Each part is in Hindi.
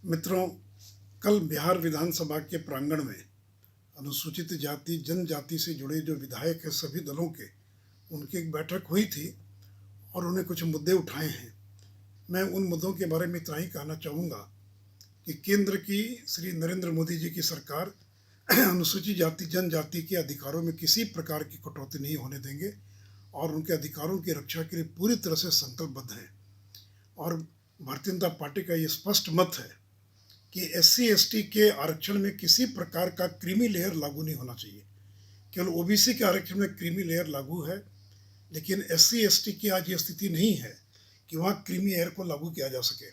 मित्रों, कल बिहार विधानसभा के प्रांगण में अनुसूचित जाति जनजाति से जुड़े जो विधायक हैं सभी दलों के, उनकी एक बैठक हुई थी और उन्हें कुछ मुद्दे उठाए हैं। मैं उन मुद्दों के बारे में इतना ही कहना चाहूँगा कि केंद्र की श्री नरेंद्र मोदी जी की सरकार अनुसूचित जाति जनजाति के अधिकारों में किसी प्रकार की कटौती नहीं होने देंगे और उनके अधिकारों की रक्षा के लिए पूरी तरह से संकल्पबद्ध है। और भारतीय जनता पार्टी का ये स्पष्ट मत है कि SC ST के आरक्षण में किसी प्रकार का क्रीमी लेयर लागू नहीं होना चाहिए। केवल OBC के आरक्षण में क्रीमी लेयर लागू है, लेकिन SC ST की आज ये स्थिति नहीं है कि वहाँ क्रीमी लेयर को लागू किया जा सके।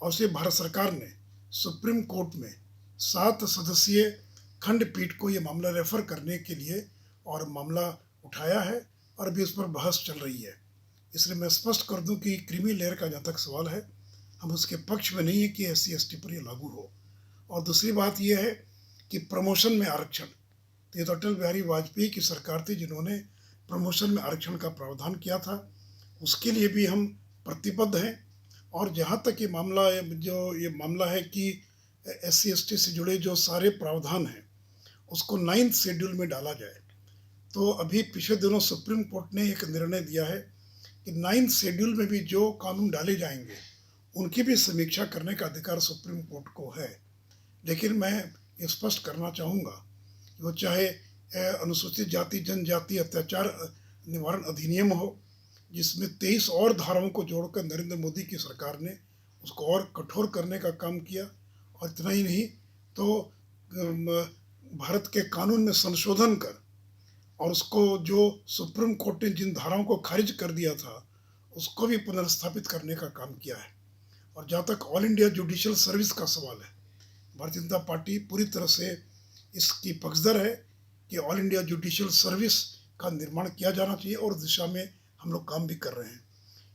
और से भारत सरकार ने सुप्रीम कोर्ट में 7 सदस्यीय खंडपीठ को ये मामला रेफर करने के लिए और मामला उठाया है और अभी इस पर बहस चल रही है। इसलिए मैं स्पष्ट कर दूं कि क्रीमी लेयर का जहाँ तक सवाल है, हम उसके पक्ष में नहीं है कि SC ST पर ये लागू हो। और दूसरी बात ये है कि प्रमोशन में आरक्षण, तो ये तो अटल बिहारी वाजपेयी की सरकार थी जिन्होंने प्रमोशन में आरक्षण का प्रावधान किया था, उसके लिए भी हम प्रतिबद्ध हैं। और जहाँ तक ये मामला है कि SC ST से जुड़े जो सारे प्रावधान हैं उसको 9th शेड्यूल में डाला जाए, तो अभी पिछले दिनों सुप्रीम कोर्ट ने एक निर्णय दिया है कि 9th शेड्यूल में भी जो कानून डाले जाएंगे उनकी भी समीक्षा करने का अधिकार सुप्रीम कोर्ट को है। लेकिन मैं ये स्पष्ट करना चाहूँगा कि वो चाहे अनुसूचित जाति जनजाति अत्याचार निवारण अधिनियम हो, जिसमें 23 और धाराओं को जोड़कर नरेंद्र मोदी की सरकार ने उसको और कठोर करने का काम किया, और इतना ही नहीं तो भारत के कानून में संशोधन कर और उसको जो सुप्रीम कोर्ट ने जिन धाराओं को खारिज कर दिया था उसको भी पुनर्स्थापित करने का काम किया है। और जहाँ तक ऑल इंडिया जुडिशियल सर्विस का सवाल है, भारतीय जनता पार्टी पूरी तरह से इसकी पक्षधर है कि ऑल इंडिया जुडिशियल सर्विस का निर्माण किया जाना चाहिए और दिशा में हम लोग काम भी कर रहे हैं।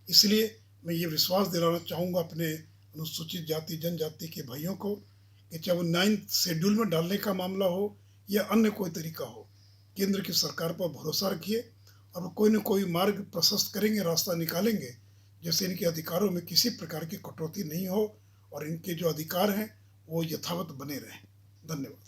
इसलिए मैं ये विश्वास दिलाना चाहूँगा अपने अनुसूचित जाति जनजाति के भाइयों को कि चाहे वो 9th शेड्यूल में डालने का मामला हो या अन्य कोई तरीका हो, केंद्र की सरकार पर भरोसा रखिए और वो कोई न कोई मार्ग प्रशस्त करेंगे, रास्ता निकालेंगे, जैसे इनके अधिकारों में किसी प्रकार की कटौती नहीं हो और इनके जो अधिकार हैं वो यथावत बने रहें। धन्यवाद।